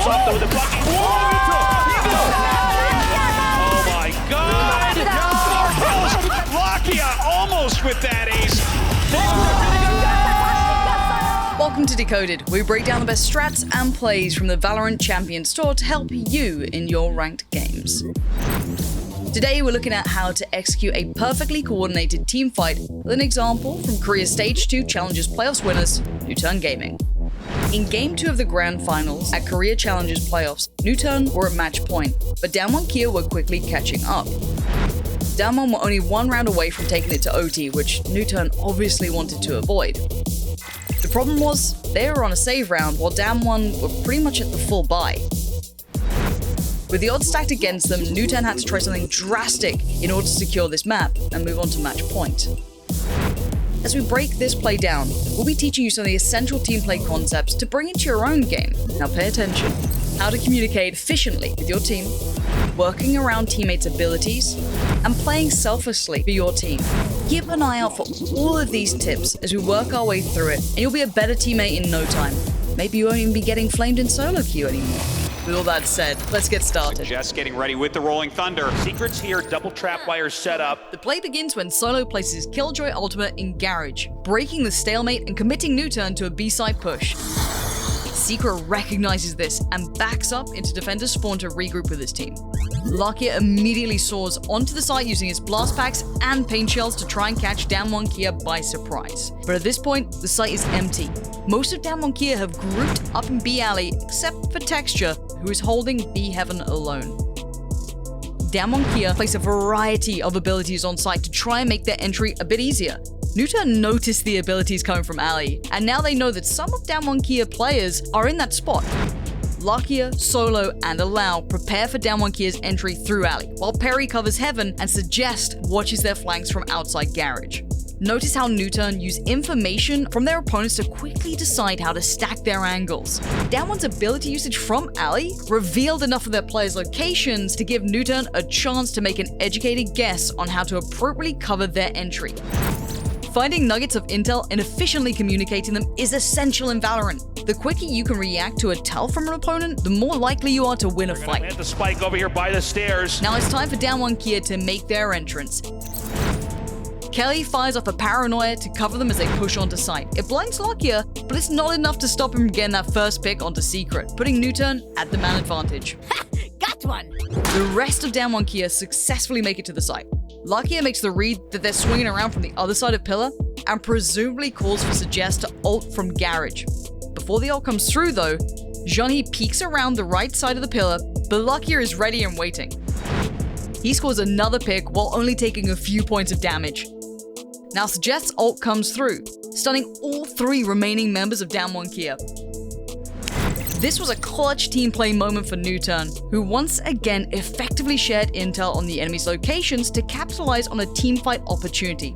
comes off though with the bucket. Oh my God! Lakia almost with that ace. Welcome to Decoded, where we break down the best strats and plays from the Valorant Champion store to help you in your ranked games. Today we're looking at how to execute a perfectly coordinated team fight with an example from Korea Stage 2 Challengers Playoffs winners, Newturn Gaming. In Game 2 of the Grand Finals at Korea Challengers Playoffs, Newturn were at match point, but Damwon Kia were quickly catching up. Damwon were only one round away from taking it to OT, which Newturn obviously wanted to avoid. The problem was, they were on a save round while Damwon were pretty much at the full buy. With the odds stacked against them, Newturn had to try something drastic in order to secure this map and move on to match point. As we break this play down, we'll be teaching you some of the essential team play concepts to bring into your own game. Now pay attention. How to communicate efficiently with your team, working around teammates' abilities, and playing selflessly for your team. Keep an eye out for all of these tips as we work our way through it, and you'll be a better teammate in no time. Maybe you won't even be getting flamed in solo queue anymore. With all that said, let's get started. Just getting ready with the Rolling Thunder. Secrets here, double trap wires set up. The play begins when Solo places his Killjoy ultimate in Garage, breaking the stalemate and committing Newturn to a B-side push. Secret recognizes this and backs up into Defender's spawn to regroup with his team. Lakia immediately soars onto the site using his blast packs and paint shells to try and catch Damwon Kia by surprise. But at this point, the site is empty. Most of Damwon Kia have grouped up in B alley except for Texture, who is holding B heaven alone. Damwon Kia place a variety of abilities on site to try and make their entry a bit easier. Newturn noticed the abilities coming from alley, and now they know that some of Damwon Kia players are in that spot. Lakia, Solo, and Allow prepare for Damwon Kia's entry through alley, while Perry covers heaven and Suggest watches their flanks from outside Garage. Notice how Newturn use information from their opponents to quickly decide how to stack their angles. Damwon's ability usage from alley revealed enough of their players' locations to give Newturn a chance to make an educated guess on how to appropriately cover their entry. Finding nuggets of intel and efficiently communicating them is essential in Valorant. The quicker you can react to a tell from an opponent, the more likely you are to win a fight. Plant the spike over here by the stairs. Now it's time for Damwon Kia to make their entrance. Kelly fires off a paranoia to cover them as they push onto site. It blinds Lakia, but it's not enough to stop him from getting that first pick onto Secret, putting Newturn at the man advantage. Got one! The rest of Damwon Kia successfully make it to the site. Lakia makes the read that they're swinging around from the other side of Pillar, and presumably calls for Suggest to ult from Garage. Before the ult comes through though, Jeonhee peeks around the right side of the Pillar, but Lakia is ready and waiting. He scores another pick while only taking a few points of damage. Now Suggest's ult comes through, stunning all three remaining members of Damwon Kia. This was a clutch team play moment for Newturn, who once again effectively shared intel on the enemy's locations to capitalize on a teamfight opportunity.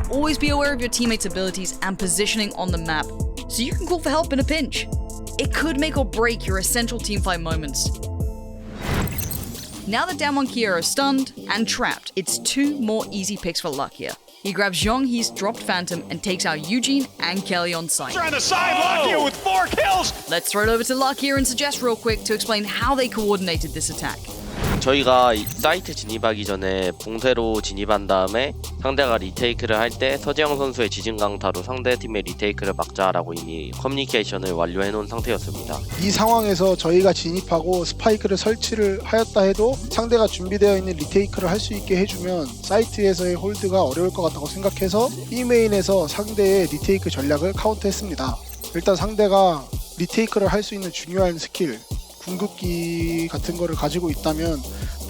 Always be aware of your teammates' abilities and positioning on the map, so you can call for help in a pinch. It could make or break your essential teamfight moments. Now that Damwon Kia are stunned and trapped, it's two more easy picks for Lakia. He grabs Jeonhee's dropped Phantom and takes out Eugene and Kelly on site. On the side, Lakia with 4 kills. Let's throw it over to Lakia and Suggest real quick to explain how they coordinated this attack. 저희가 사이트 진입하기 전에 붕세로 진입한 다음에 상대가 리테이크를 할 때 서재영 선수의 지진 강타로 상대 팀의 리테이크를 막자라고 이미 커뮤니케이션을 완료해 놓은 상태였습니다. 이 상황에서 저희가 진입하고 스파이크를 설치를 하였다 해도 상대가 준비되어 있는 리테이크를 할 수 있게 해주면 사이트에서의 홀드가 어려울 것 같다고 생각해서 B메인에서 상대의 리테이크 전략을 카운터했습니다. 일단 상대가 리테이크를 할 수 있는 중요한 스킬 궁극기 같은 거를 가지고 있다면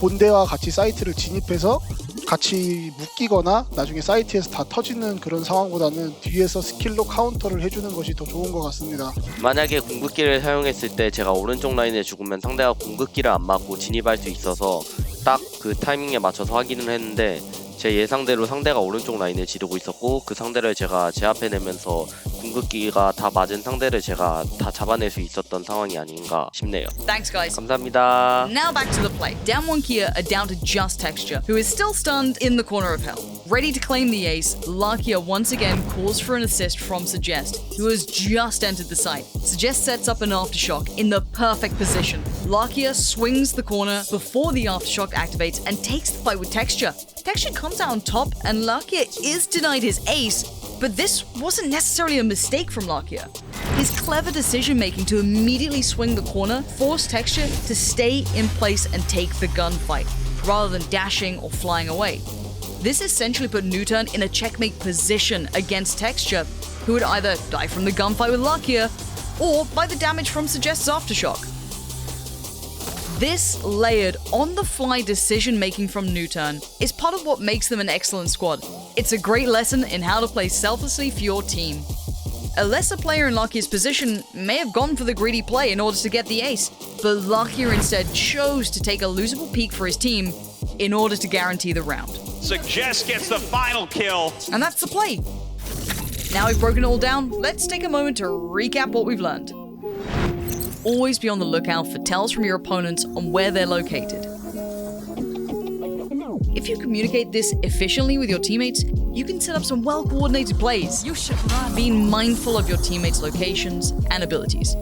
본대와 같이 사이트를 진입해서 같이 묶이거나 나중에 사이트에서 다 터지는 그런 상황보다는 뒤에서 스킬로 카운터를 해주는 것이 더 좋은 것 같습니다. 만약에 궁극기를 사용했을 때 제가 오른쪽 라인에 죽으면 상대가 궁극기를 안 맞고 진입할 수 있어서 딱 그 타이밍에 맞춰서 확인을 했는데 제 예상대로 상대가 오른쪽 라인에 지르고 있었고 그 상대를 제가 제압해내면서 궁극기가 다 맞은 상대를 제가 다 잡아낼 수 있었던 상황이 아닌가 싶네요. Thanks, guys. 감사합니다. Now back to the play. Down one Kia are down to just Texture, who is still stunned in the corner of hell. Ready to claim the ace, Lakia once again calls for an assist from Suggest, who has just entered the site. Suggest sets up an aftershock in the perfect position. Lakia swings the corner before the aftershock activates and takes the fight with Texture. Texture comes out on top and Lakia is denied his ace, but this wasn't necessarily a mistake from Lakia. His clever decision making to immediately swing the corner forced Texture to stay in place and take the gunfight, rather than dashing or flying away. This essentially put Newturn in a checkmate position against Texture, who would either die from the gunfight with Lakia or by the damage from Suggest's aftershock. This layered on-the-fly decision-making from Newturn is part of what makes them an excellent squad. It's a great lesson in how to play selflessly for your team. A lesser player in Lakia's position may have gone for the greedy play in order to get the ace, but Lakia instead chose to take a losable peek for his team in order to guarantee the round. Suggest gets the final kill. And that's the play. Now we've broken it all down, let's take a moment to recap what we've learned. Always be on the lookout for tells from your opponents on where they're located. If you communicate this efficiently with your teammates, you can set up some well-coordinated plays. You should run. Being mindful of your teammates' locations and abilities.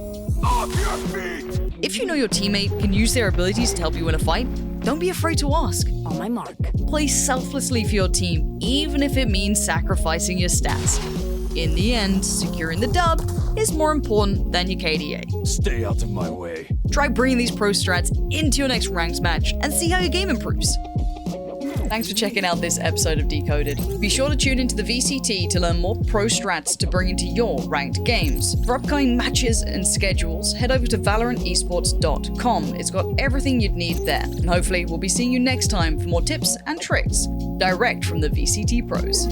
If you know your teammate can use their abilities to help you win a fight, don't be afraid to ask. On my mark. Play selflessly for your team, even if it means sacrificing your stats. In the end, securing the dub is more important than your KDA. Stay out of my way. Try bringing these pro strats into your next ranked match and see how your game improves. Thanks for checking out this episode of Decoded. Be sure to tune into the VCT to learn more pro strats to bring into your ranked games. For upcoming matches and schedules, head over to ValorantEsports.com. It's got everything you'd need there. And hopefully we'll be seeing you next time for more tips and tricks direct from the VCT pros.